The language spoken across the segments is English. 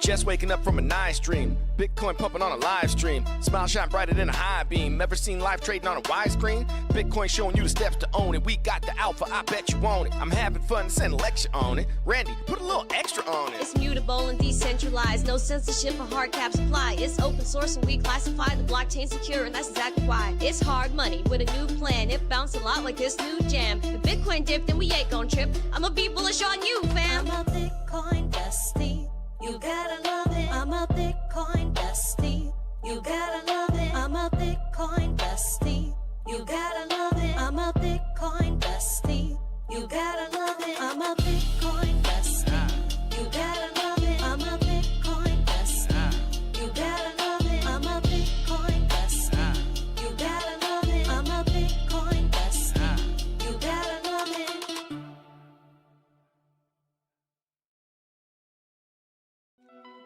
Just waking up from a nice dream. Bitcoin pumping on a live stream. Smile shine brighter than a high beam. Ever seen live trading on a widescreen? Bitcoin showing you the steps to own it. We got the alpha, I bet you want it. I'm having fun, send a lecture on it. Randy, put a little extra on it. It's mutable and decentralized. No censorship or hard cap supply. It's open source and we classify the blockchain secure, and that's exactly why. It's hard money with a new plan. It bounced a lot like this new jam. The Bitcoin dipped and we ain't gon' trip. I'ma be bullish on you, fam. I'm a Bitcoin bestie. You gotta love it. I'm a Bitcoin bestie. You gotta love it. I'm a Bitcoin bestie. You gotta love it. I'm a Bitcoin bestie. You gotta love it. I'm a Bitcoin bestie. You gotta love it. I'm a Bitcoin bestie. You gotta love it. I'm a Bitcoin bestie. You gotta love it. I'm a Bitcoin bestie. You gotta love it.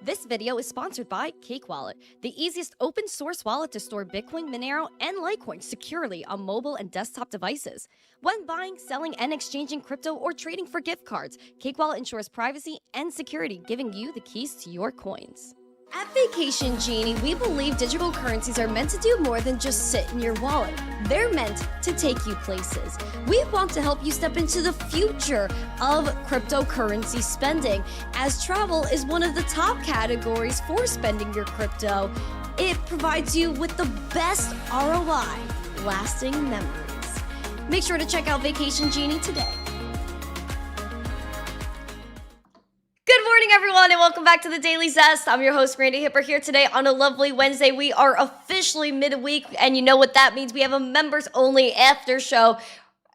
This video is sponsored by Cake Wallet, the easiest open source wallet to store Bitcoin, Monero, and Litecoin securely on mobile and desktop devices. When buying, selling, and exchanging crypto or trading for gift cards, Cake Wallet ensures privacy and security, giving you the keys to your coins. At Vacation Genie, we believe digital currencies are meant to do more than just sit in your wallet. They're meant to take you places. We want to help you step into the future of cryptocurrency spending, as travel is one of the top categories for spending your crypto. It provides you with the best ROI, lasting memories. Make sure to check out Vacation Genie today. Good morning, everyone, and welcome back to the Daily Zest. I'm your host, Randi Hipper, here today on a lovely Wednesday. We are officially midweek, and you know what that means. We have a members-only after show.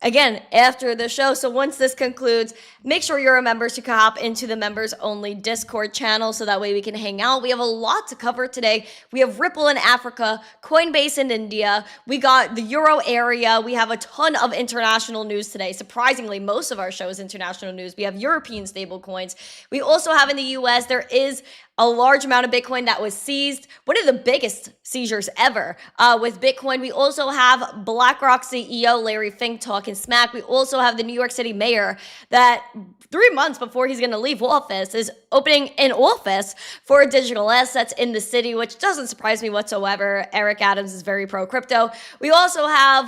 Again, after the show. So once this concludes, make sure you're a member so you can hop into the members only Discord channel so that way we can hang out. We have a lot to cover today. We have Ripple in Africa, Coinbase in India. We got the Euro area. We have a ton of international news today. Surprisingly, most of our show is international news. We have European stable coins. We also have in the US, there is a large amount of Bitcoin that was seized. One of the biggest seizures ever with Bitcoin. We also have BlackRock CEO Larry Fink talking smack. We also have the New York City mayor that 3 months before he's going to leave office is opening an office for digital assets in the city, which doesn't surprise me whatsoever. Eric Adams is very pro crypto. We also have,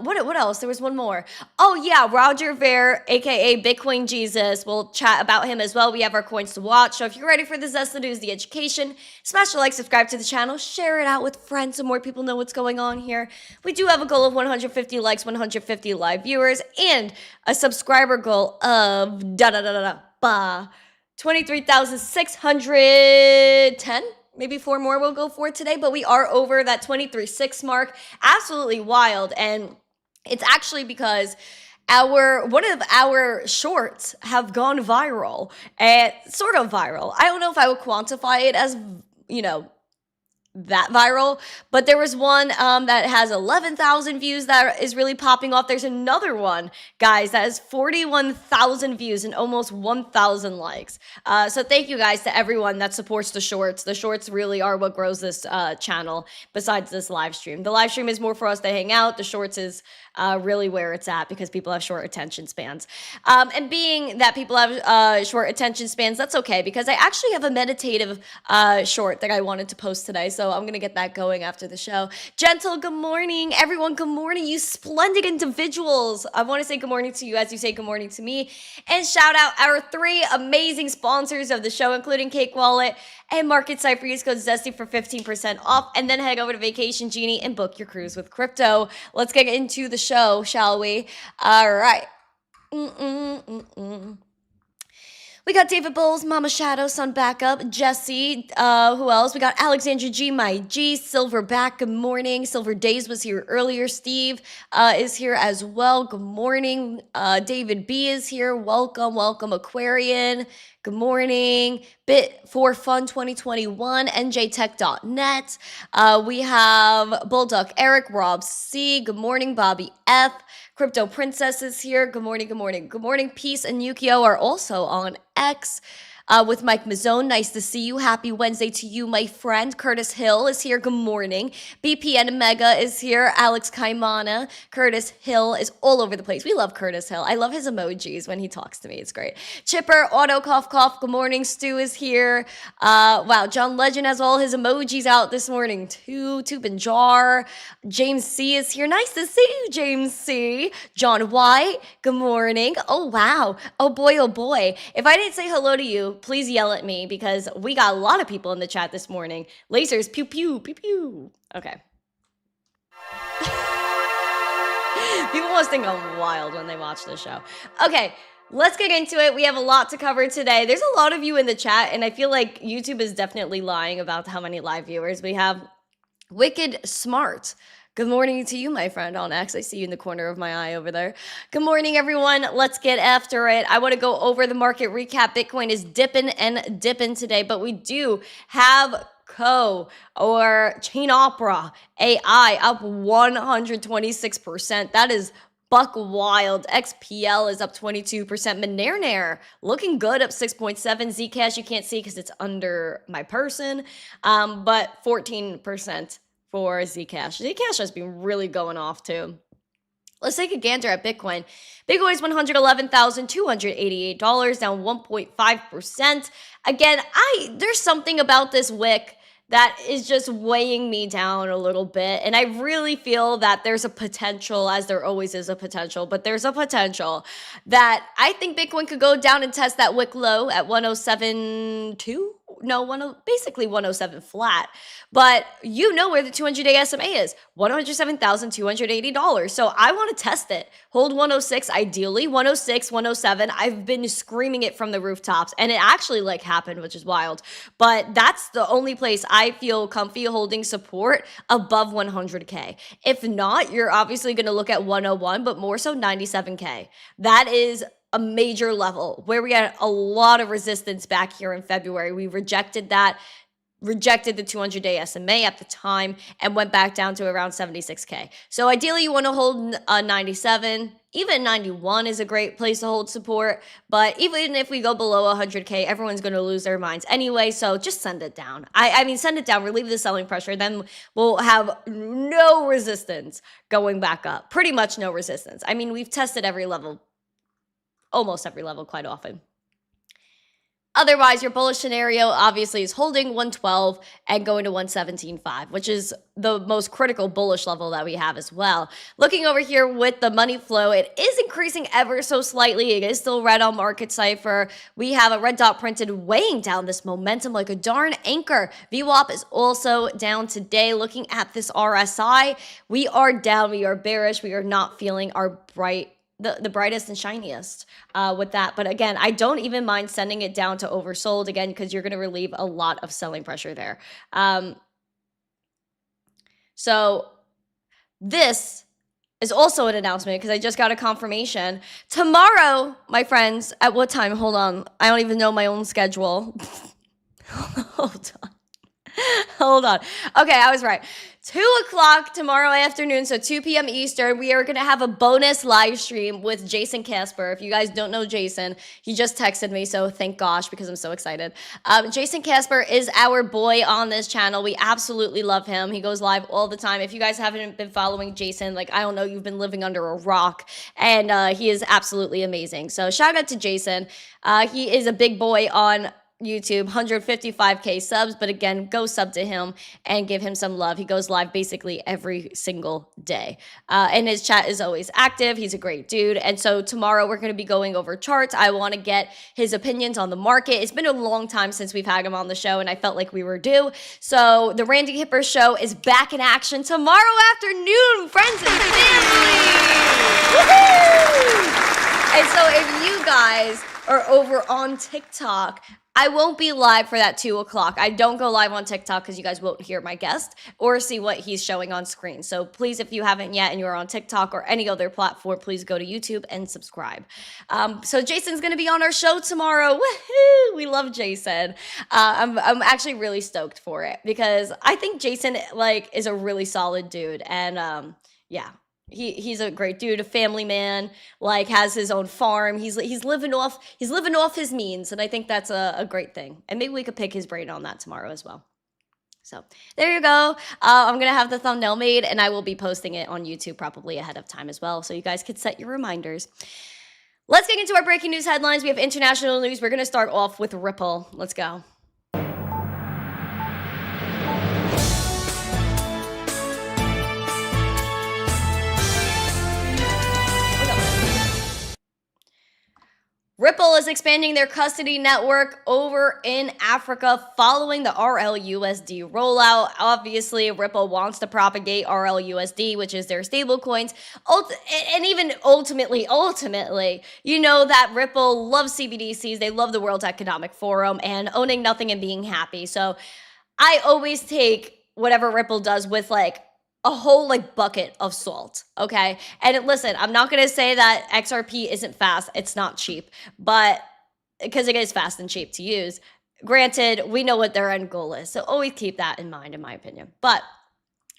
what else? There was one more. Oh yeah, Roger Ver, aka Bitcoin Jesus. We'll chat about him as well. We have our coins to watch. So if you're ready for the Zest, the news, the education, smash the like, subscribe to the channel, share it out with friends so more people know what's going on here. We do have a goal of 150 likes, 150 live viewers, and a subscriber goal of 23,610. Maybe 4 more we'll go for today, but we are over that 23.6 mark. Absolutely wild. And it's actually because one of our shorts have gone viral, and sort of viral. I don't know if I would quantify it as, that viral, but there was one that has 11,000 views that is really popping off. There's another one, guys, that has 41,000 views and almost 1,000 likes. So thank you guys to everyone that supports the shorts. The shorts really are what grows this channel besides this live stream. The live stream is more for us to hang out. The shorts is really where it's at because people have short attention spans. And being that people have short attention spans, that's okay because I actually have a meditative short that I wanted to post today. So I'm going to get that going after the show. Gentle, good morning. Everyone, good morning. You splendid individuals. I want to say good morning to you as you say good morning to me. And shout out our 3 amazing sponsors of the show, including Cake Wallet and Market Cipher. Use code ZESTY for 15% off. And then head over to Vacation Genie and book your cruise with crypto. Let's get into the show, shall we? All right. We got David Bowles, Mama Shadow, Sun Backup, Jesse, who else? We got Alexandra G, My G, Silverback, good morning. Silver Days was here earlier. Steve is here as well. Good morning. David B is here. Welcome, welcome. Aquarian, good morning. Bit for Fun 2021, njtech.net. We have Bulldog Eric, Rob C, good morning. Bobby F, Crypto Princess is here. Good morning, good morning, good morning. Peace and Yukio are also on X. with Mike Mazzone. Nice to see you. Happy Wednesday to you, my friend. Curtis Hill is here. Good morning. BPN Mega is here. Alex Kaimana. Curtis Hill is all over the place. We love Curtis Hill. I love his emojis when he talks to me. It's great. Chipper, Auto Cough Cough. Good morning. Stu is here. Wow, John Legend has all his emojis out this morning too. Tubin Jar. James C is here. Nice to see you, James C. John White. Good morning. Oh, wow. Oh, boy. Oh, boy. If I didn't say hello to you, please yell at me because we got a lot of people in the chat this morning. Lasers, pew, pew, pew, pew. Okay. People must think I'm wild when they watch this show. Okay, let's get into it. We have a lot to cover today. There's a lot of you in the chat, and I feel like YouTube is definitely lying about how many live viewers we have. Wicked Smart. Good morning to you, my friend on X. I see you in the corner of my eye over there. Good morning, everyone. Let's get after it. I want to go over the market recap. Bitcoin is dipping and dipping today, but we do have or Chain Opera AI up 126%. That is buck wild. XPL is up 22%. Monero looking good, up 6.7. Zcash you can't see because it's under my person, but 14% for Zcash. Zcash has been really going off too. Let's take a gander at Bitcoin. Bitcoin is $111,288, down 1.5%. Again, there's something about this wick that is just weighing me down a little bit. And I really feel that there's a potential, as there always is a potential, but there's a potential that I think Bitcoin could go down and test that wick low at 107.2. No, basically 107 flat. But you know where the 200-day SMA is, $107,280. So I want to test it. Hold 106, ideally, 106, 107. I've been screaming it from the rooftops, and it actually happened, which is wild. But that's the only place I feel comfy holding support above 100K. If not, you're obviously going to look at 101, but more so 97K. That is a major level where we had a lot of resistance back here in February. We rejected the 200-day SMA at the time and went back down to around 76K. So ideally you want to hold 97. Even 91 is a great place to hold support, but even if we go below 100K, everyone's going to lose their minds anyway, so just send it down. I mean, send it down, relieve the selling pressure, then we'll have no resistance going back up. Pretty much no resistance. I mean, we've tested every level, almost every level quite often. Otherwise, your bullish scenario obviously is holding 112 and going to 117.5, which is the most critical bullish level that we have as well. Looking over here with the money flow, it is increasing ever so slightly. It is still red on market Cipher. We have a red dot printed weighing down this momentum like a darn anchor. VWAP is also down today. Looking at this RSI, we are down. We are bearish. We are not feeling our the brightest and shiniest with that. But again, I don't even mind sending it down to oversold again, because you're going to relieve a lot of selling pressure there. So this is also an announcement because I just got a confirmation. Tomorrow, my friends, at what time? Hold on. I don't even know my own schedule. Hold on. Hold on. Okay, I was right. 2 o'clock tomorrow afternoon, so 2 p.m. Eastern, we are going to have a bonus live stream with Jason Casper. If you guys don't know Jason, he just texted me, so thank gosh, because I'm so excited. Jason Casper is our boy on this channel. We absolutely love him. He goes live all the time. If you guys haven't been following Jason, I don't know, you've been living under a rock, and he is absolutely amazing. So shout out to Jason. He is a big boy on YouTube, 155K subs, but again, go sub to him and give him some love. He goes live basically every single day, and his chat is always active. He's a great dude. And so tomorrow we're going to be going over charts. I want to get his opinions on the market. It's been a long time since we've had him on the show, and I felt like we were due. So the Randi Hipper show is back in action tomorrow afternoon, friends and family. Woohoo! And so if you guys are over on TikTok, I won't be live for that 2 o'clock. I don't go live on TikTok because you guys won't hear my guest or see what he's showing on screen. So please, if you haven't yet and you're on TikTok or any other platform, please go to YouTube and subscribe. So Jason's going to be on our show tomorrow. Woohoo! We love Jason. I'm actually really stoked for it because I think Jason is a really solid dude. And yeah. He's a great dude, a family man, like has his own farm. He's living off his means, and I think that's a great thing. And maybe we could pick his brain on that tomorrow as well. So there you go. I'm gonna have the thumbnail made, and I will be posting it on YouTube probably ahead of time as well, so you guys could set your reminders. Let's get into our breaking news headlines. We have international news. We're gonna start off with Ripple. Let's go. Ripple is expanding their custody network over in Africa following the RLUSD rollout. Obviously, Ripple wants to propagate RLUSD, which is their stablecoins. And even ultimately, you know that Ripple loves CBDCs. They love the World Economic Forum and owning nothing and being happy. So I always take whatever Ripple does with like a whole like bucket of salt, okay? And listen, I'm not gonna say that XRP isn't fast. It's not cheap, but because it is fast and cheap to use. Granted, we know what their end goal is, so always keep that in mind, in my opinion. But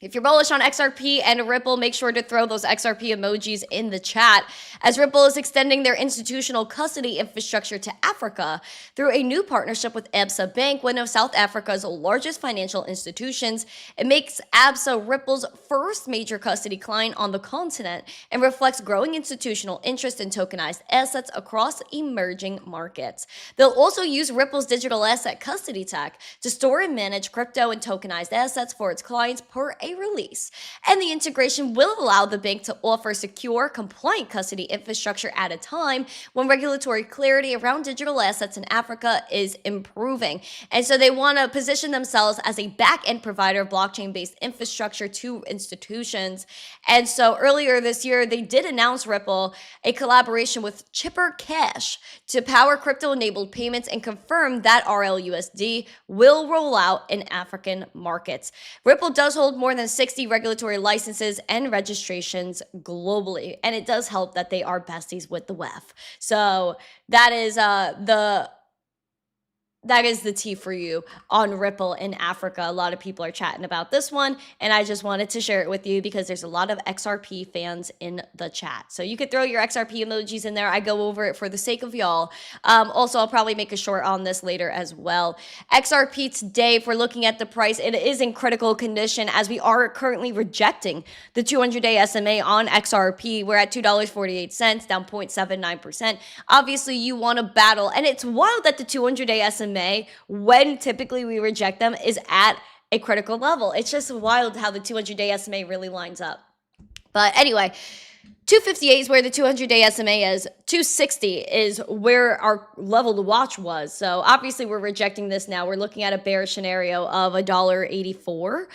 if you're bullish on XRP and Ripple, make sure to throw those XRP emojis in the chat, as Ripple is extending their institutional custody infrastructure to Africa through a new partnership with Absa Bank, one of South Africa's largest financial institutions. It makes Absa Ripple's first major custody client on the continent and reflects growing institutional interest in tokenized assets across emerging markets. They'll also use Ripple's digital asset custody tech to store and manage crypto and tokenized assets for its clients per a release. And the integration will allow the bank to offer secure, compliant custody infrastructure at a time when regulatory clarity around digital assets in Africa is improving. And so they want to position themselves as a back-end provider of blockchain-based infrastructure to institutions. And so earlier this year, they did announce Ripple a collaboration with Chipper Cash to power crypto-enabled payments and confirm that RLUSD will roll out in African markets. Ripple does hold more than 60 regulatory licenses and registrations globally, and it does help that they are besties with the WEF. So that is the tea for you on Ripple in Africa. A lot of people are chatting about this one, and I just wanted to share it with you because there's a lot of XRP fans in the chat. So you could throw your XRP emojis in there. I go over it for the sake of y'all. Also, I'll probably make a short on this later as well. XRP today, if we're looking at the price, it is in critical condition as we are currently rejecting the 200-day SMA on XRP. We're at $2.48, down 0.79%. Obviously, you want to battle, and it's wild that the 200-day SMA, when typically we reject them, is at a critical level. It's just wild how the 200-day SMA really lines up. But anyway, 258 is where the 200-day SMA is. 260 is where our level to watch was. So obviously we're rejecting this now. We're looking at a bearish scenario of $1.84.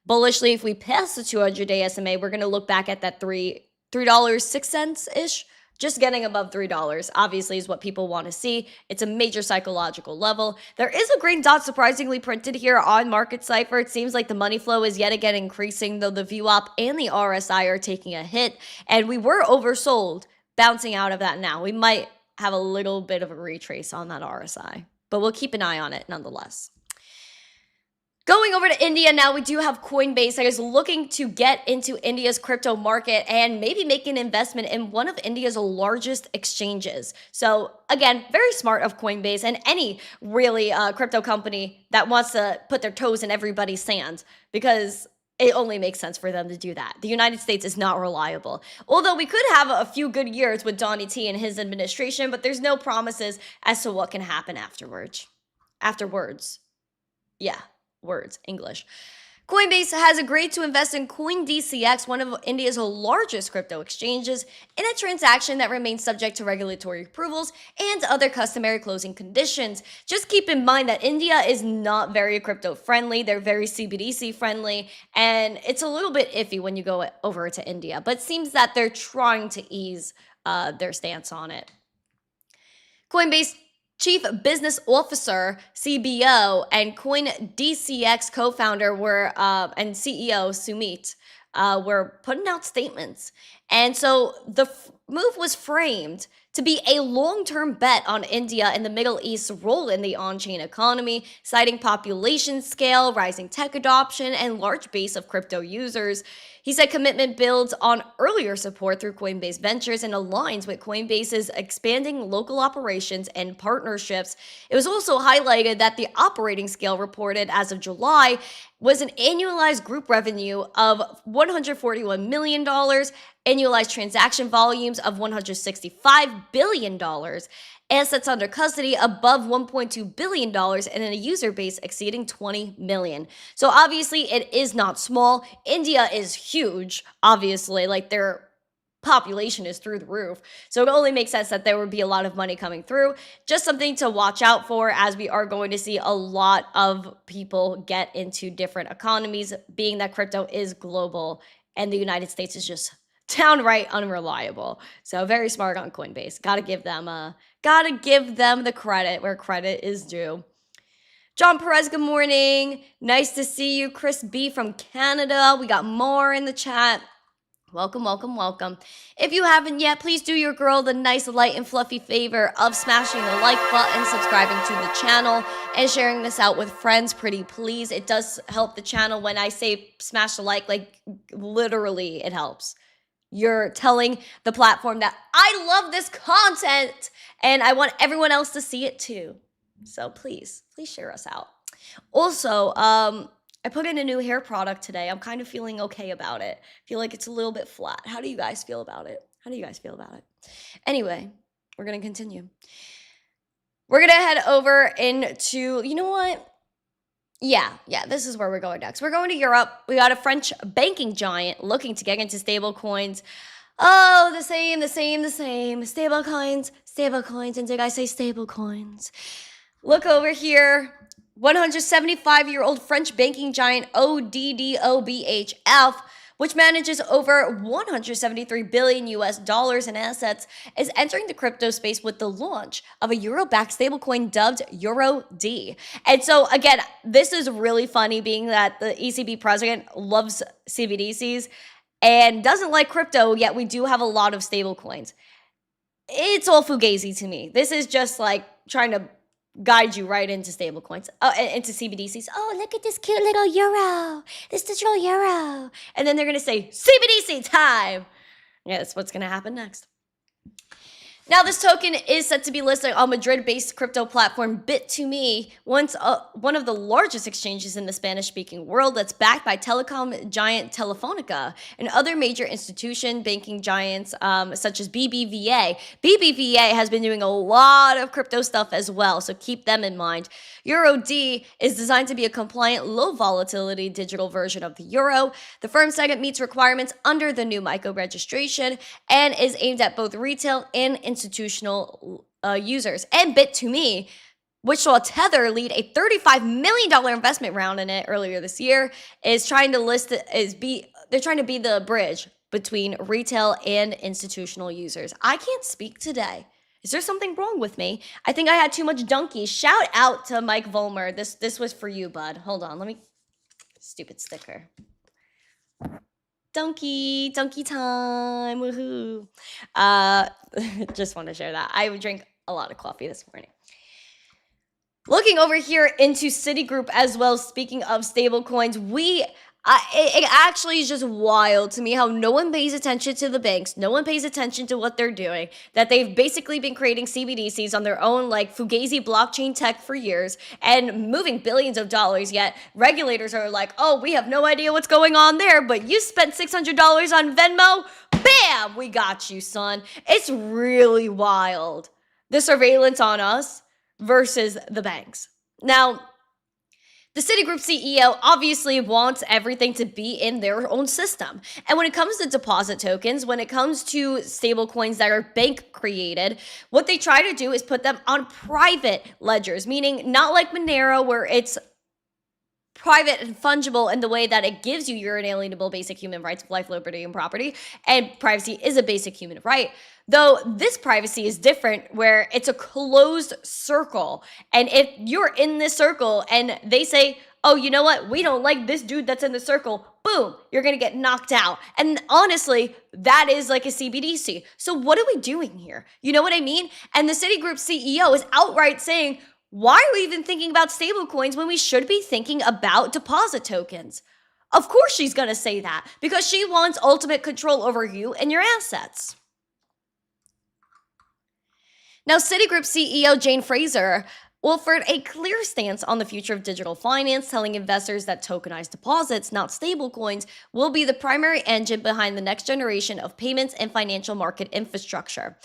Bullishly, if we pass the 200-day SMA, we're going to look back at that $3.06-ish. Just getting above $3, obviously, is what people want to see. It's a major psychological level. There is a green dot surprisingly printed here on Market Cipher. It seems like the money flow is yet again increasing, though the VWAP and the RSI are taking a hit. And we were oversold, bouncing out of that now. We might have a little bit of a retrace on that RSI, but we'll keep an eye on it nonetheless. Going over to India now, we do have Coinbase that is looking to get into India's crypto market and maybe make an investment in one of India's largest exchanges. So again, very smart of Coinbase and any really crypto company that wants to put their toes in everybody's sand, because it only makes sense for them to do that. The United States is not reliable. Although we could have a few good years with Donnie T and his administration, but there's no promises as to what can happen afterwards. Words, English. Coinbase has agreed to invest in CoinDCX, one of India's largest crypto exchanges, in a transaction that remains subject to regulatory approvals and other customary closing conditions. Just keep in mind that India is not very crypto friendly. They're very CBDC friendly, and it's a little bit iffy when you go over to India, but it seems that they're trying to ease their stance on it. Coinbase Chief Business Officer, CBO, and CoinDCX co-founder and CEO Sumit were putting out statements. And so the move was framed to be a long-term bet on India and the Middle East's role in the on-chain economy, citing population scale, rising tech adoption, and large base of crypto users. He said commitment builds on earlier support through Coinbase Ventures and aligns with Coinbase's expanding local operations and partnerships. It was also highlighted that the operating scale reported as of July was an annualized group revenue of $141 million, annualized transaction volumes of $165 billion, assets under custody above $1.2 billion, and a user base exceeding 20 million. So obviously it is not small. India is huge, obviously, like their population is through the roof. So it only makes sense that there would be a lot of money coming through. Just something to watch out for, as we are going to see a lot of people get into different economies, being that crypto is global and the United States is just downright unreliable. So very smart on Coinbase. Gotta give them the credit where credit is due. John Perez, good morning. Nice to see you. Chris B from Canada. We got more in the chat. Welcome, welcome, welcome. If you haven't yet, please do your girl the nice, light, and fluffy favor of smashing the like button, subscribing to the channel, and sharing this out with friends, pretty please. It does help the channel. When I say smash the like literally it helps. You're telling the platform that I love this content and I want everyone else to see it too. So please share us out. Also, I put in a new hair product today. I'm kind of feeling okay about it. Feel like it's a little bit flat. How do you guys feel about it? Anyway, we're going to continue. We're going to head over into, you know what? Yeah, this is where we're going next. We're going to Europe. We got a French banking giant looking to get into stable coins. Oh, the same. Stable coins. And did I say stable coins? Look over here. 175-year-old French banking giant ODDOBHF, which manages over $173 billion in assets, is entering the crypto space with the launch of a euro-backed stablecoin dubbed EURD. And so, again, this is really funny, being that the ECB president loves CBDCs and doesn't like crypto, yet we do have a lot of stablecoins. It's all fugazi to me. This is just like trying to guide you right into stablecoins, into CBDCs. Oh, look at this cute little euro, this digital euro. And then they're going to say, CBDC time. Yeah, that's what's going to happen next. Now, this token is set to be listed on Madrid-based crypto platform Bit2Me, one of the largest exchanges in the Spanish-speaking world that's backed by telecom giant Telefonica and other major institution banking giants such as BBVA. BBVA has been doing a lot of crypto stuff as well, so keep them in mind. EURD is designed to be a compliant, low-volatility digital version of the euro. The firm said it meets requirements under the new MiCA registration and is aimed at both retail and institutional users. And Bit2Me, which saw Tether lead a $35 million investment round in it earlier this year, is trying to they're trying to be the bridge between retail and institutional users. I can't speak today. Is there something wrong with me? I think I had too much donkey. Shout out to Mike Volmer. This was for you, bud. Hold on, stupid sticker. Donkey time, woohoo. Just want to share that. I drank a lot of coffee this morning. Looking over here into Citigroup as well, speaking of stable coins, it actually is just wild to me how no one pays attention to the banks, no one pays attention to what they're doing, that they've basically been creating CBDCs on their own fugazi blockchain tech for years and moving billions of dollars, yet regulators are like, oh, we have no idea what's going on there, but you spent $600 on Venmo? Bam! We got you, son. It's really wild, the surveillance on us versus the banks. Now, the Citigroup CEO obviously wants everything to be in their own system. And when it comes to deposit tokens, when it comes to stable coins that are bank created, what they try to do is put them on private ledgers, meaning not like Monero, where it's private and fungible in the way that it gives you your inalienable basic human rights of life, liberty, and property. And privacy is a basic human right. Though this privacy is different, where it's a closed circle. And if you're in this circle and they say, oh, you know what? We don't like this dude that's in the circle. Boom, you're going to get knocked out. And honestly, that is like a CBDC. So what are we doing here? You know what I mean? And the Citigroup CEO is outright saying, why are we even thinking about stablecoins when we should be thinking about deposit tokens? Of course she's going to say that because she wants ultimate control over you and your assets. Now, Citigroup CEO Jane Fraser offered a clear stance on the future of digital finance, telling investors that tokenized deposits, not stablecoins, will be the primary engine behind the next generation of payments and financial market infrastructure.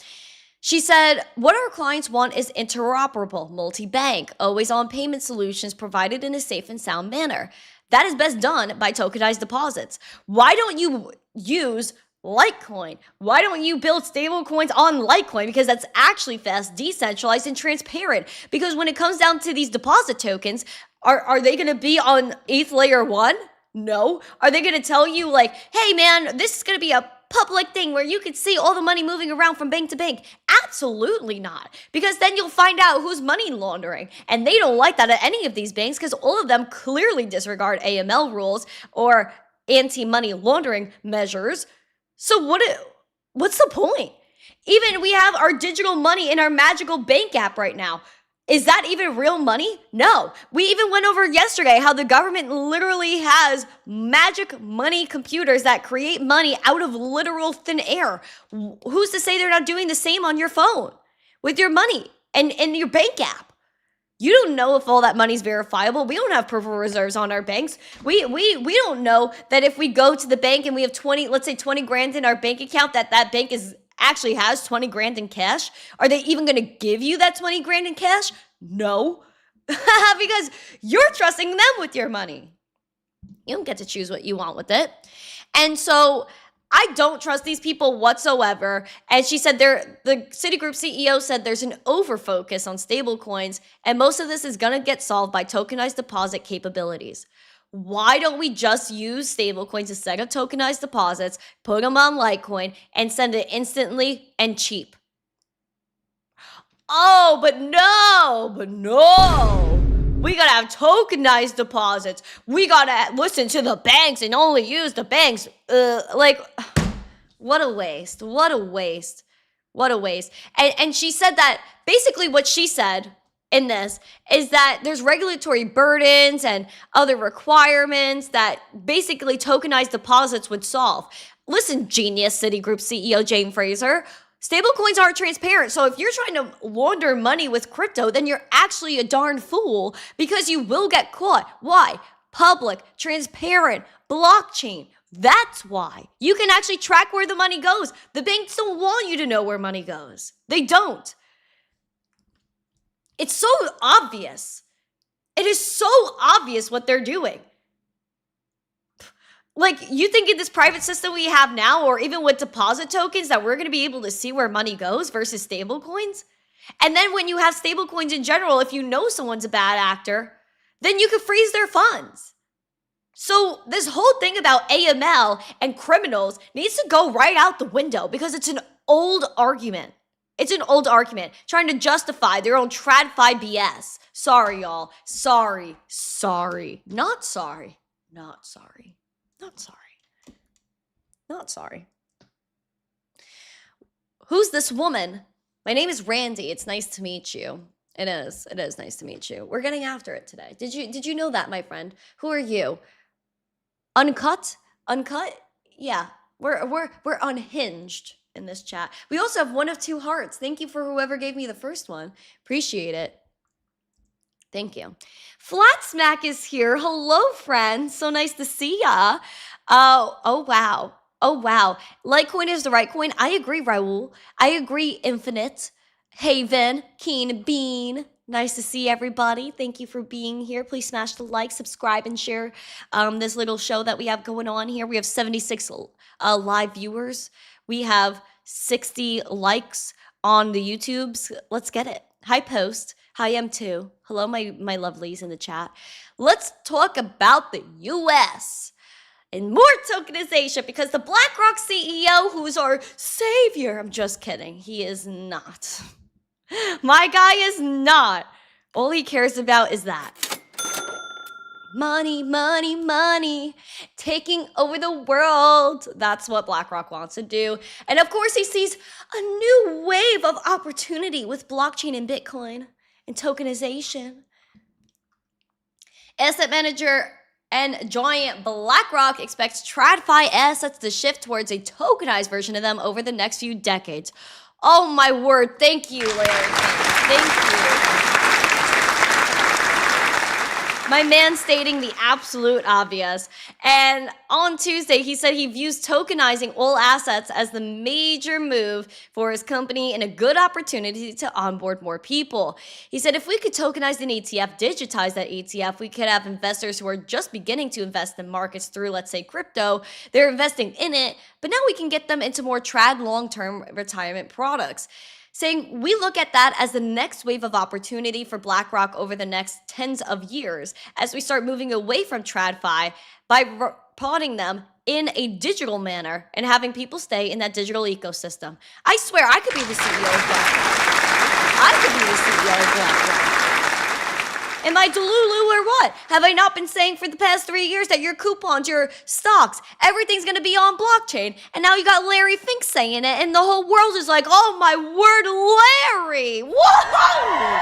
She said, what our clients want is interoperable, multi-bank, always-on payment solutions provided in a safe and sound manner. That is best done by tokenized deposits. Why don't you use Litecoin? Why don't you build stable coins on Litecoin? Because that's actually fast, decentralized, and transparent. Because when it comes down to these deposit tokens, are they going to be on ETH layer 1? No. Are they going to tell you like, hey man, this is going to be a public thing where you can see all the money moving around from bank to bank? Absolutely not. Because then you'll find out who's money laundering. And they don't like that at any of these banks because all of them clearly disregard AML rules or anti-money laundering measures. So what's the point? Even we have our digital money in our magical bank app right now. Is that even real money? No. We even went over yesterday how the government literally has magic money computers that create money out of literal thin air. Who's to say they're not doing the same on your phone with your money and your bank app? You don't know if all that money's verifiable. We don't have proof of reserves on our banks. We don't know that if we go to the bank and we have 20 grand in our bank account, that bank actually has 20 grand in cash. Are they even going to give you that 20 grand in cash? No. Because you're trusting them with your money. You don't get to choose what you want with it. And so I don't trust these people whatsoever. And she said the Citigroup CEO said there's an overfocus on stablecoins, and most of this is going to get solved by tokenized deposit capabilities. Why don't we just use stablecoins to set up tokenized deposits, put them on Litecoin, and send it instantly and cheap? Oh, but no. We gotta have tokenized deposits. We gotta listen to the banks and only use the banks. What a waste. And she said that basically what she said in this is that there's regulatory burdens and other requirements that basically tokenized deposits would solve. Listen, genius Citigroup CEO Jane Fraser, stablecoins aren't transparent. So if you're trying to launder money with crypto, then you're actually a darn fool because you will get caught. Why? Public, transparent, blockchain. That's why. You can actually track where the money goes. The banks don't want you to know where money goes. They don't. It's so obvious. It is so obvious what they're doing. Like, you think in this private system we have now, or even with deposit tokens, that we're going to be able to see where money goes versus stable coins? And then when you have stable coins in general, if you know someone's a bad actor, then you could freeze their funds. So this whole thing about AML and criminals needs to go right out the window because it's an old argument. It's an old argument trying to justify their own TradFi BS. Sorry, y'all. Sorry. Not sorry. Who's this woman? My name is Randi. It's nice to meet you. It is nice to meet you. We're getting after it today. Did you know that, my friend? Who are you? Uncut? Yeah. We're unhinged in this chat. We also have 1 of 2 hearts. Thank you for whoever gave me the first one. Appreciate it. Thank you. Flat Smack is here. Hello, friend. So nice to see ya. Oh, wow. Litecoin is the right coin. I agree, Raul. I agree, Infinite. Haven, Keen Bean. Nice to see everybody. Thank you for being here. Please smash the like, subscribe, and share this little show that we have going on here. We have 76 live viewers. We have 60 likes on the YouTubes. Let's get it. Hi, Post. Hi, M2. Hello, my lovelies in the chat. Let's talk about the U.S. and more tokenization because the BlackRock CEO, who's our savior, I'm just kidding. He is not. My guy is not. All he cares about is that. Money, money, money, taking over the world. That's what BlackRock wants to do. And of course, he sees a new wave of opportunity with blockchain and Bitcoin and tokenization. Asset manager and giant BlackRock expects TradFi assets to shift towards a tokenized version of them over the next few decades. Oh my word, thank you, Larry. Thank you. My man stating the absolute obvious. And on Tuesday, he said he views tokenizing all assets as the major move for his company and a good opportunity to onboard more people. He said if we could tokenize an ETF, digitize that ETF, we could have investors who are just beginning to invest in markets through, let's say, crypto. They're investing in it, but now we can get them into more trad long-term retirement products. Saying we look at that as the next wave of opportunity for BlackRock over the next tens of years as we start moving away from TradFi by plotting them in a digital manner and having people stay in that digital ecosystem. I swear I could be the CEO of BlackRock. I could be the CEO of BlackRock. Am I Delulu or what? Have I not been saying for the past 3 years that your coupons, your stocks, everything's gonna be on blockchain? And now you got Larry Fink saying it, and the whole world is like, oh my word, Larry! Whoa!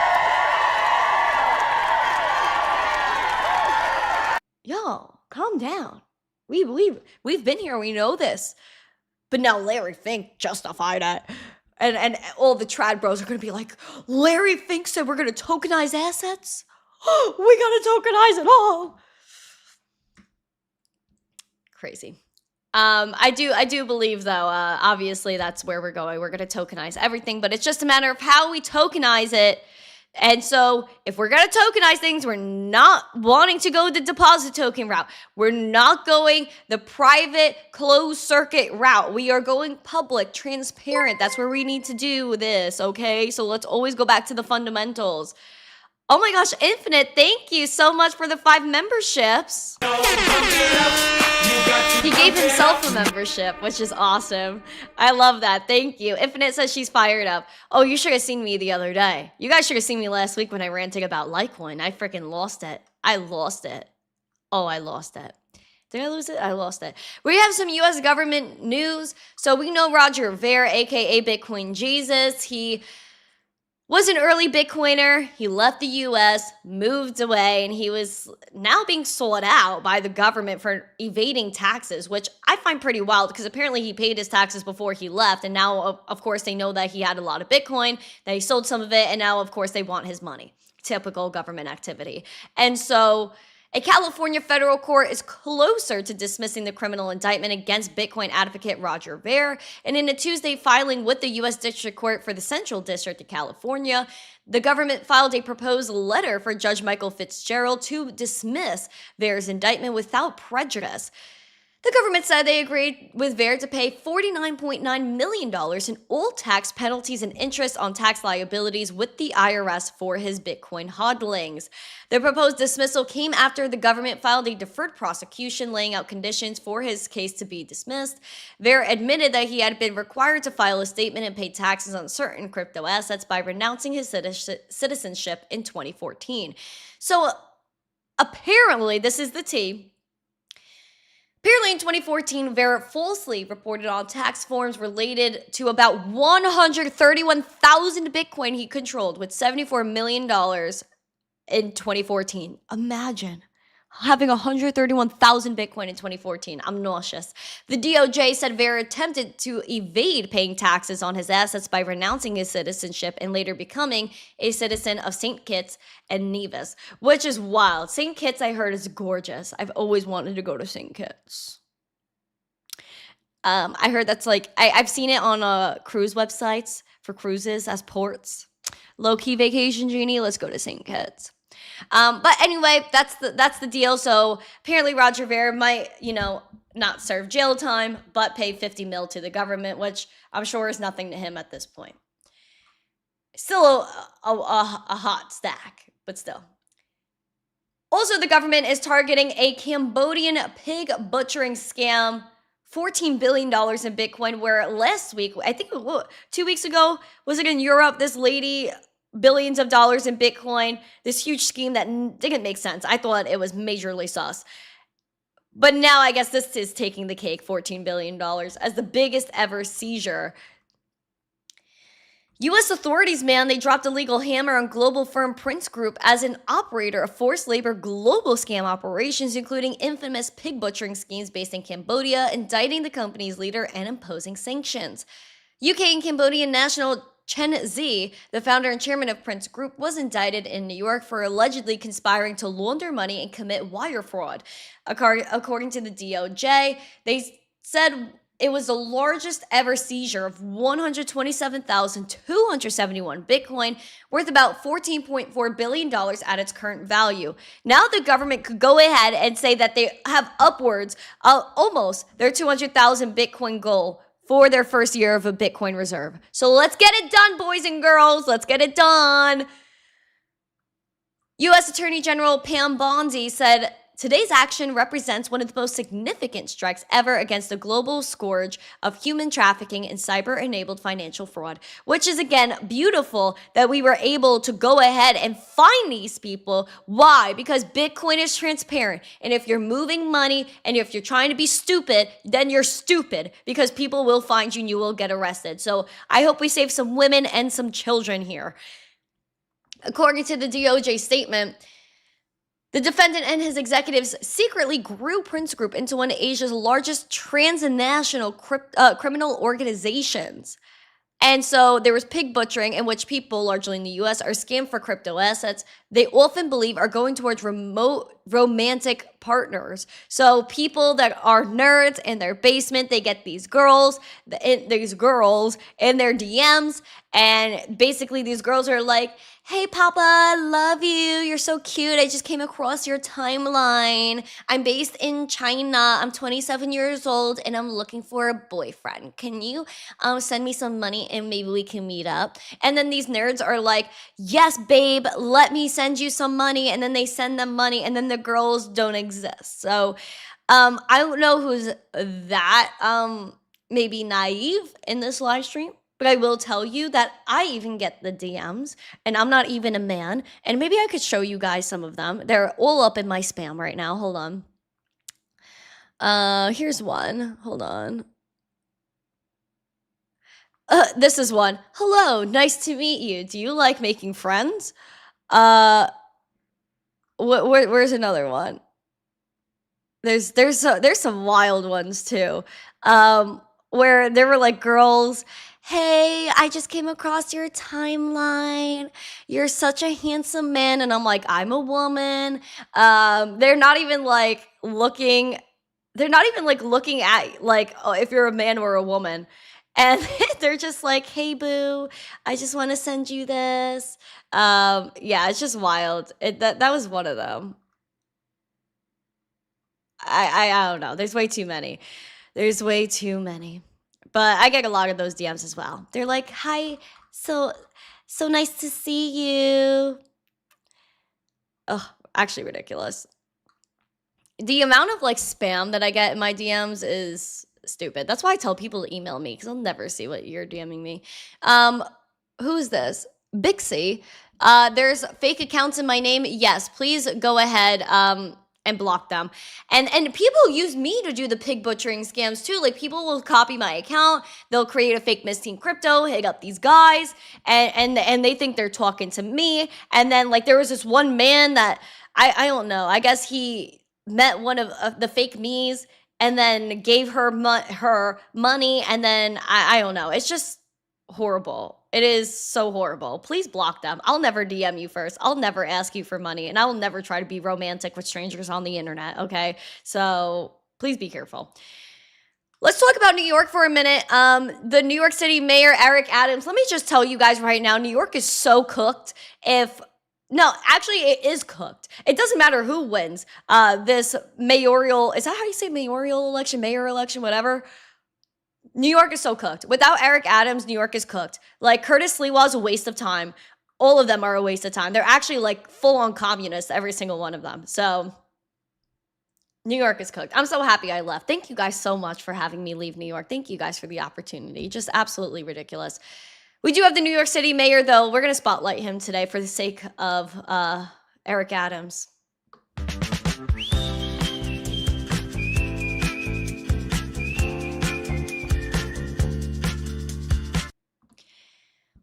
Yo, calm down. We've been here, we know this. But now Larry Fink justified it. And all the trad bros are gonna be like, Larry Fink said we're gonna tokenize assets? We gotta tokenize it all. Crazy. I do believe though, obviously that's where we're going. We're gonna tokenize everything, but it's just a matter of how we tokenize it. And so if we're gonna tokenize things, we're not wanting to go the deposit token route. We're not going the private closed circuit route. We are going public, transparent. That's where we need to do this, okay? So let's always go back to the fundamentals. Oh my gosh, Infinite, thank you so much for the 5 memberships. He gave himself a membership, which is awesome. I love that. Thank you. Infinite says she's fired up. Oh, you should have seen me the other day. You guys should have seen me last week when I ranted about Litecoin. I freaking lost it. I lost it. Oh, I lost it. Did I lose it? I lost it. We have some U.S. government news. So we know Roger Ver, a.k.a. Bitcoin Jesus. He was an early Bitcoiner. He left the U.S., moved away, and he was now being sought out by the government for evading taxes, which I find pretty wild because apparently he paid his taxes before he left, and now, of course, they know that he had a lot of Bitcoin, that he sold some of it, and now, of course, they want his money. Typical government activity. And so a California federal court is closer to dismissing the criminal indictment against Bitcoin advocate Roger Ver. And in a Tuesday filing with the U.S. District Court for the Central District of California, the government filed a proposed letter for Judge Michael Fitzgerald to dismiss Ver's indictment without prejudice. The government said they agreed with Ver to pay $49.9 million in all tax penalties and interest on tax liabilities with the IRS for his Bitcoin hodlings. The proposed dismissal came after the government filed a deferred prosecution laying out conditions for his case to be dismissed. Ver admitted that he had been required to file a statement and pay taxes on certain crypto assets by renouncing his citizenship in 2014. So apparently, this is the tea. Apparently in 2014, Ver falsely reported on tax forms related to about 131,000 Bitcoin he controlled with $74 million in 2014. Imagine having 131,000 Bitcoin in 2014. I'm nauseous. The DOJ said Ver attempted to evade paying taxes on his assets by renouncing his citizenship and later becoming a citizen of St. Kitts and Nevis, which is wild. St. Kitts, I heard, is gorgeous. I've always wanted to go to St. Kitts. I heard that's like, I've seen it on cruise websites for cruises as ports. Low-key Vacation Genie, let's go to St. Kitts. But anyway, that's the deal. So apparently Roger Ver might, not serve jail time, but pay 50 mil to the government, which I'm sure is nothing to him at this point. Still a hot stack, but still. Also, the government is targeting a Cambodian pig butchering scam, $14 billion in Bitcoin, where last week, I think 2 weeks ago, was it in Europe, this lady billions of dollars in Bitcoin, this huge scheme that didn't make sense. I thought it was majorly sus. But now I guess this is taking the cake, $14 billion, as the biggest ever seizure. U.S. authorities, man, they dropped a legal hammer on global firm Prince Group as an operator of forced labor global scam operations, including infamous pig butchering schemes based in Cambodia, indicting the company's leader and imposing sanctions. UK and Cambodian national Chen Zi, the founder and chairman of Prince Group, was indicted in New York for allegedly conspiring to launder money and commit wire fraud. According to the DOJ, they said it was the largest ever seizure of 127,271 Bitcoin, worth about $14.4 billion at its current value. Now the government could go ahead and say that they have upwards of almost their 200,000 Bitcoin goal for their first year of a Bitcoin reserve. So let's get it done, boys and girls. Let's get it done. U.S. Attorney General Pam Bondi said, today's action represents one of the most significant strikes ever against the global scourge of human trafficking and cyber-enabled financial fraud, which is, again, beautiful that we were able to go ahead and find these people. Why? Because Bitcoin is transparent. And if you're moving money and if you're trying to be stupid, then you're stupid because people will find you and you will get arrested. So I hope we save some women and some children here. According to the DOJ statement, the defendant and his executives secretly grew Prince Group into one of Asia's largest transnational criminal organizations. And so there was pig butchering in which people, largely in the US, are scammed for crypto assets they often believe are going towards remote romantic partners. So people that are nerds in their basement, they get these girls in their DMs, and basically these girls are like, hey, Papa, love you. You're so cute. I just came across your timeline. I'm based in China. I'm 27 years old, and I'm looking for a boyfriend. Can you send me some money, and maybe we can meet up? And then these nerds are like, yes, babe, let me send you some money. And then they send them money, and then the girls don't exist. So I don't know who's that maybe naive in this live stream. But I will tell you that I even get the DMs, and I'm not even a man. And maybe I could show you guys some of them. They're all up in my spam right now. Hold on. Here's one. Hold on. This is one. Hello, nice to meet you. Do you like making friends? Where's another one? There's some wild ones too. Where there were like girls. Hey, I just came across your timeline. You're such a handsome man. And I'm like, I'm a woman. They're not even like looking at like, oh, if you're a man or a woman. And they're just like, hey, boo, I just want to send you this. Yeah, it's just wild. That was one of them. I don't know. There's way too many. But I get a lot of those DMs as well. They're like, hi, so nice to see you. Oh, actually ridiculous. The amount of like spam that I get in my DMs is stupid. That's why I tell people to email me, because I'll never see what you're DMing me. Who's this? Bixie. There's fake accounts in my name. Yes, please go ahead and block them. And people use me to do the pig butchering scams too. Like, people will copy my account, they'll create a fake missteencrypto, hit up these guys, and they think they're talking to me. And then like there was this one man that I don't know, I guess he met one of the fake me's and then gave her money, and then I don't know. It's just horrible. It is so horrible. Please block them. I'll never DM you first. I'll never ask you for money, and I will never try to be romantic with strangers on the internet, okay? So please be careful. Let's talk about New York for a minute. The New York City Mayor, Eric Adams, let me just tell you guys right now, New York is so cooked. No, actually, it is cooked. It doesn't matter who wins this mayoral, is that how you say mayoral election, mayor election, whatever? New York is so cooked. Without Eric Adams, New York is cooked. Like, Curtis Sliwa is a waste of time. All of them are a waste of time. They're actually like full-on communists, every single one of them. So New York is cooked. I'm so happy I left. Thank you guys so much for having me leave New York. Thank you guys for the opportunity. Just absolutely ridiculous. We do have the New York City mayor, though. We're going to spotlight him today for the sake of Eric Adams.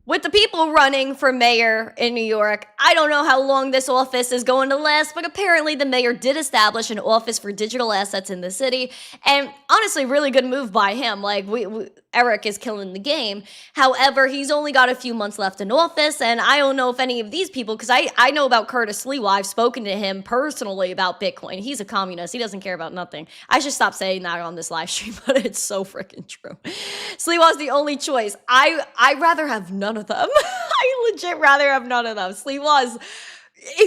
With the people running for mayor in New York, I don't know how long this office is going to last, but apparently the mayor did establish an office for digital assets in the city, and honestly, really good move by him. Like, Eric is killing the game. However, he's only got a few months left in office, and I don't know if any of these people, because I know about Curtis Sliwa. I've spoken to him personally about Bitcoin. He's a communist. He doesn't care about nothing. I should stop saying that on this live stream, but it's so freaking true. Sliwa's the only choice. I'd rather have none of them. I legit rather have none of them. Sliwa's,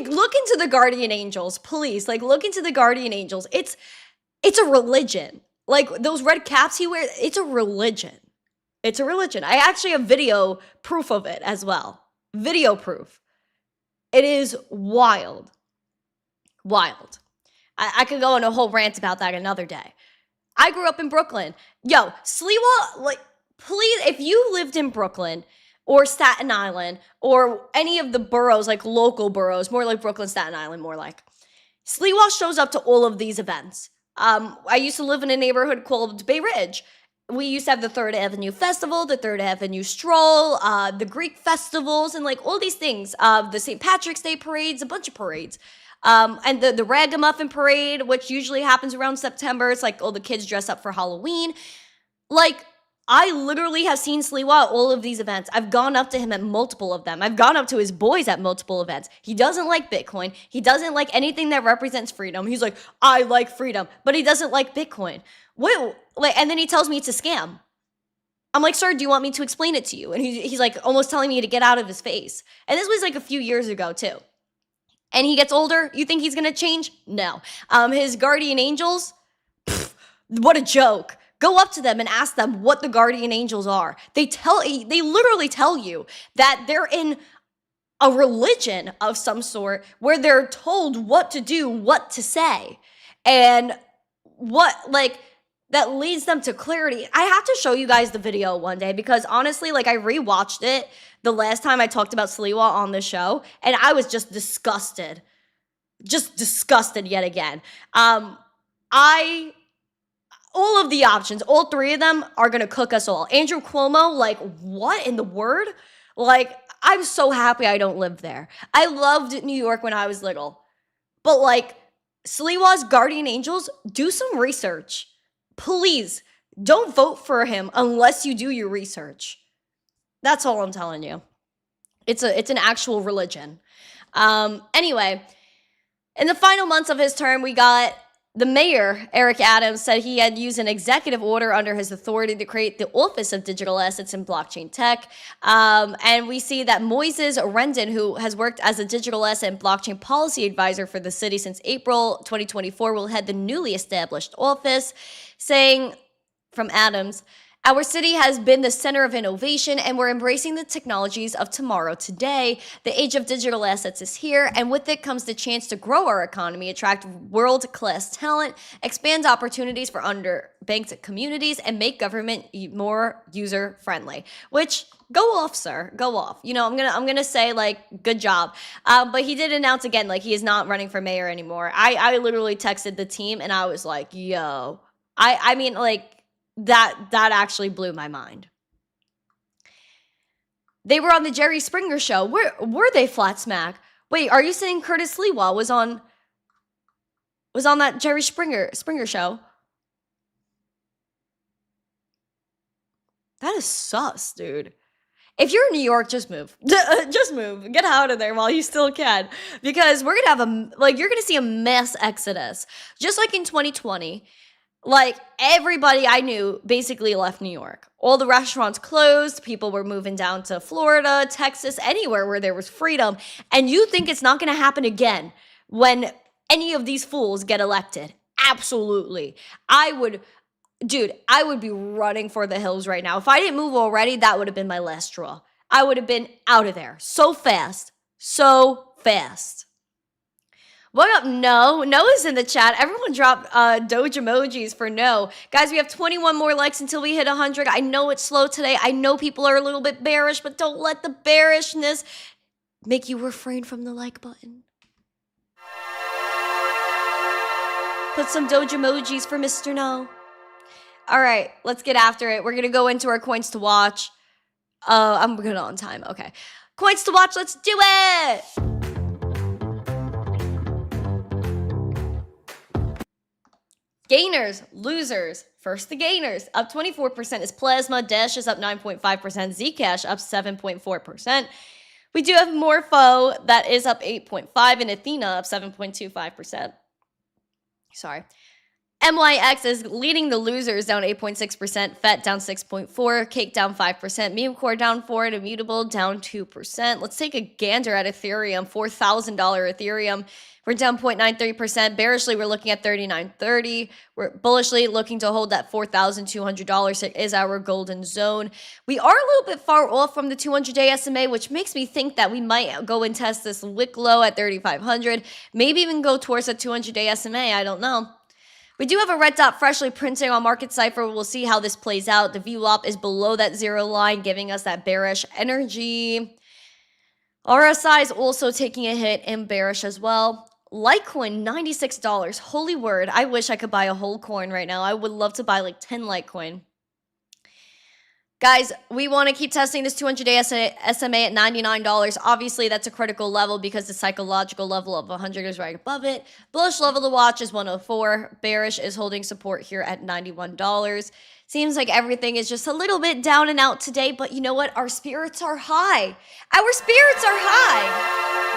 look into the guardian angels, please. Like, look into the guardian angels. It's a religion. Like, those red caps he wears, it's a religion. It's a religion. I actually have video proof of it as well. Video proof. It is wild. Wild. I could go on a whole rant about that another day. I grew up in Brooklyn. Yo, Sliwa, like, please, if you lived in Brooklyn or Staten Island or any of the boroughs, like local boroughs, more like Brooklyn, Staten Island, more like, Sliwa shows up to all of these events. I used to live in a neighborhood called Bay Ridge. We used to have the 3rd Avenue Festival, the 3rd Avenue Stroll, the Greek festivals, and like all these things. The St. Patrick's Day parades, a bunch of parades. And the Ragamuffin Parade, which usually happens around September. It's like all the kids dress up for Halloween. Like, I literally have seen Sliwa at all of these events. I've gone up to him at multiple of them. I've gone up to his boys at multiple events. He doesn't like Bitcoin. He doesn't like anything that represents freedom. He's like, I like freedom, but he doesn't like Bitcoin. And then he tells me it's a scam. I'm like, sir, do you want me to explain it to you? And he's like almost telling me to get out of his face. And this was like a few years ago too. And he gets older. You think he's going to change? No. His guardian angels, what a joke. Go up to them and ask them what the guardian angels are. They literally tell you that they're in a religion of some sort where they're told what to do, what to say, and that leads them to clarity. I have to show you guys the video one day because honestly, like, I rewatched it the last time I talked about Sliwa on the show, and I was just disgusted. Just disgusted yet again. All of the options, all three of them are going to cook us all. Andrew Cuomo, like, what in the word? Like, I'm so happy I don't live there. I loved New York when I was little. But, like, Sliwa's guardian angels, do some research. Please, don't vote for him unless you do your research. That's all I'm telling you. It's an actual religion. Anyway, in the final months of his term, we got the mayor, Eric Adams, said he had used an executive order under his authority to create the Office of Digital Assets and Blockchain Tech. And we see that Moises Rendon, who has worked as a digital asset and blockchain policy advisor for the city since April 2024, will head the newly established office, saying from Adams, "Our city has been the center of innovation, and we're embracing the technologies of tomorrow today. The age of digital assets is here, and with it comes the chance to grow our economy, attract world-class talent, expand opportunities for underbanked communities, and make government more user-friendly." Which, go off, sir. Go off. You know, I'm gonna say, like, good job. But he did announce again, like, he is not running for mayor anymore. I literally texted the team, and I was like, yo. I mean, like, that actually blew my mind. They were on the Jerry Springer show. Where were they, Flat Smack? Wait, are you saying Curtis Sliwa was on that Jerry Springer show? That is sus, dude. If you're in New York, just move. Just move. Get out of there while you still can. Because we're going to have you're going to see a mass exodus. Just like in 2020. Like, everybody I knew basically left New York. All the restaurants closed. People were moving down to Florida, Texas, anywhere where there was freedom. And you think it's not going to happen again when any of these fools get elected? Absolutely. I would be running for the hills right now. If I didn't move already, that would have been my last straw. I would have been out of there so fast. So fast. What up, No? No is in the chat. Everyone drop Doge emojis for No. Guys, we have 21 more likes until we hit 100. I know it's slow today. I know people are a little bit bearish, but don't let the bearishness make you refrain from the like button. Put some Doge emojis for Mr. No. All right, let's get after it. We're going to go into our coins to watch. I'm good on time. Okay. Coins to watch, let's do it! Gainers, losers. First, the gainers. Up 24% is Plasma. Dash is up 9.5%. Zcash up 7.4%. We do have Morpho that is up 8.5%, and Athena up 7.25%. Sorry. MYX is leading the losers, down 8.6%. FET down 6.4%. Cake down 5%. Meme Core down 4%. And Immutable down 2%. Let's take a gander at Ethereum. $4,000 Ethereum. We're down 0.93%. Bearishly, we're looking at $39.30. We're bullishly looking to hold that $4,200. It is our golden zone. We are a little bit far off from the 200-day SMA, which makes me think that we might go and test this wick low at 3,500. Maybe even go towards a 200-day SMA. I don't know. We do have a red dot freshly printing on market Cipher. We'll see how this plays out. The VWAP is below that zero line, giving us that bearish energy. RSI is also taking a hit and bearish as well. Litecoin, $96. Holy word. I wish I could buy a whole coin right now. I would love to buy like 10 Litecoin. Guys, we want to keep testing this 200-day SMA at $99. Obviously, that's a critical level because the psychological level of 100 is right above it. Bullish level to watch is 104. Bearish is holding support here at $91. Seems like everything is just a little bit down and out today, but you know what? Our spirits are high. Our spirits are high.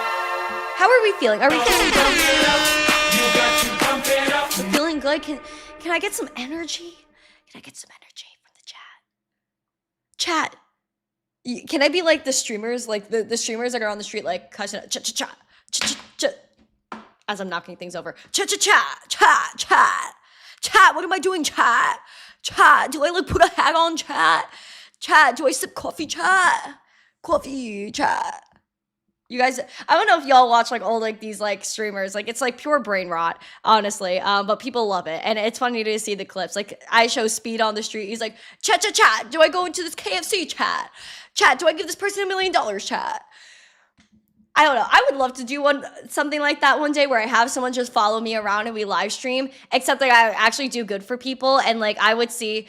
How are we feeling? Are we feeling good? We're feeling good? Can I get some energy? Can I get some energy from the chat? Chat. Can I be like the streamers? Like the streamers that are on the street like cha-cha-cha, cha-cha-cha, as I'm knocking things over. Cha-cha-cha, chat. Chat, what am I doing, chat? Chat, do I like put a hat on, chat? Chat, do I sip coffee, chat? Coffee, chat. You guys, I don't know if y'all watch like all like these like streamers, like it's like pure brain rot, honestly. But people love it, and it's funny to see the clips. Like I show Speed on the street, he's like, chat, do I go into this KFC, chat? Chat, do I give this person $1 million, chat? I don't know. I would love to do something like that one day where I have someone just follow me around and we live stream, except like I actually do good for people, and like I would see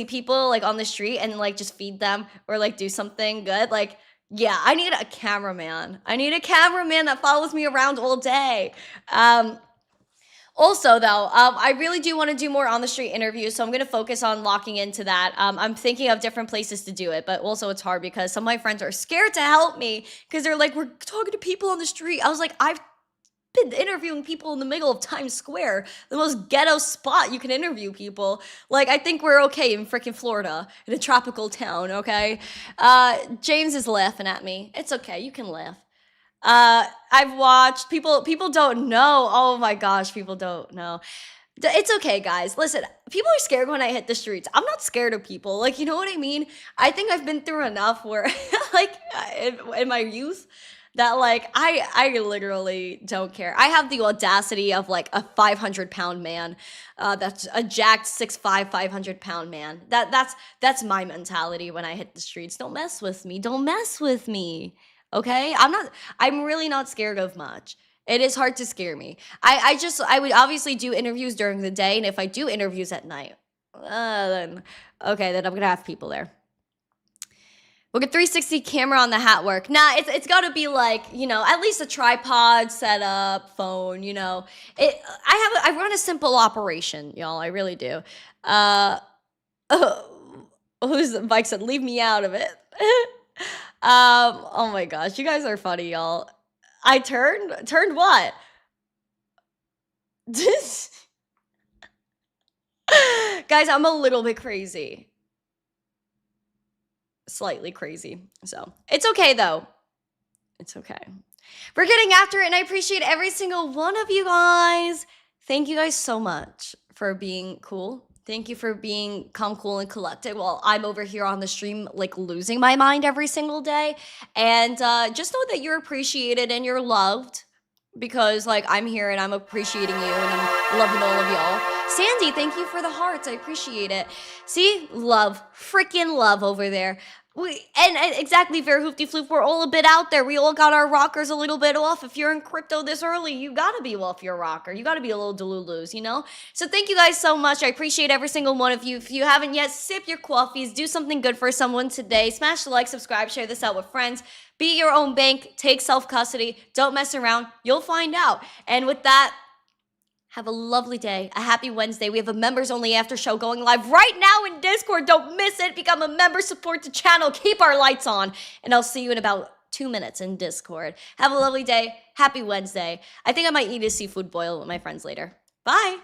people like on the street and like just feed them or like do something good. Like, yeah, I need a cameraman. I need a cameraman that follows me around all day. Also, though, I really do want to do more on the street interviews, so I'm going to focus on locking into that. I'm thinking of different places to do it, but also it's hard because some of my friends are scared to help me because they're like, we're talking to people on the street. I was like, I've been interviewing people in the middle of Times Square, the most ghetto spot you can interview people. Like, I think we're okay in freaking Florida, in a tropical town, okay? James is laughing at me. It's okay, you can laugh. I've watched people don't know. Oh my gosh, people don't know. It's okay, guys. Listen, people are scared when I hit the streets. I'm not scared of people. Like, you know what I mean? I think I've been through enough where, like, in my youth, that, like, I literally don't care. I have the audacity of, like, a 500-pound man. That's a jacked 6'5", 500-pound man. That's my mentality when I hit the streets. Don't mess with me. Don't mess with me. Okay? I'm really not scared of much. It is hard to scare me. I would obviously do interviews during the day, and if I do interviews at night, then I'm gonna have people there. Look at 360 camera on the hat work. Nah, it's gotta be like, you know, at least a tripod setup, phone, you know. I run a simple operation, y'all. I really do. Mike said, leave me out of it. Oh my gosh, you guys are funny, y'all. I turned what? Guys, I'm a little bit crazy. Slightly crazy. So, it's okay though. It's okay. We're getting after it, and I appreciate every single one of you guys. Thank you guys so much for being cool. Thank you for being calm, cool, and collected while I'm over here on the stream, like, losing my mind every single day. And just know that you're appreciated and you're loved. because like I'm here and I'm appreciating you and I'm loving all of y'all. Sandy, thank you for the hearts. I appreciate it. See, love, freaking love over there. And exactly, Verhoofty Floof, we're all a bit out there. We all got our rockers a little bit off. If you're in crypto this early, you gotta be off your rocker. You gotta be a little delulus, you know? So thank you guys so much. I appreciate every single one of you. If you haven't yet, sip your coffees, do something good for someone today. Smash the like, subscribe, share this out with friends. Be your own bank, take self-custody, don't mess around. You'll find out. And with that, have a lovely day, a happy Wednesday. We have a members-only after show going live right now in Discord. Don't miss it. Become a member, support the channel, keep our lights on. And I'll see you in about 2 minutes in Discord. Have a lovely day. Happy Wednesday. I think I might eat a seafood boil with my friends later. Bye.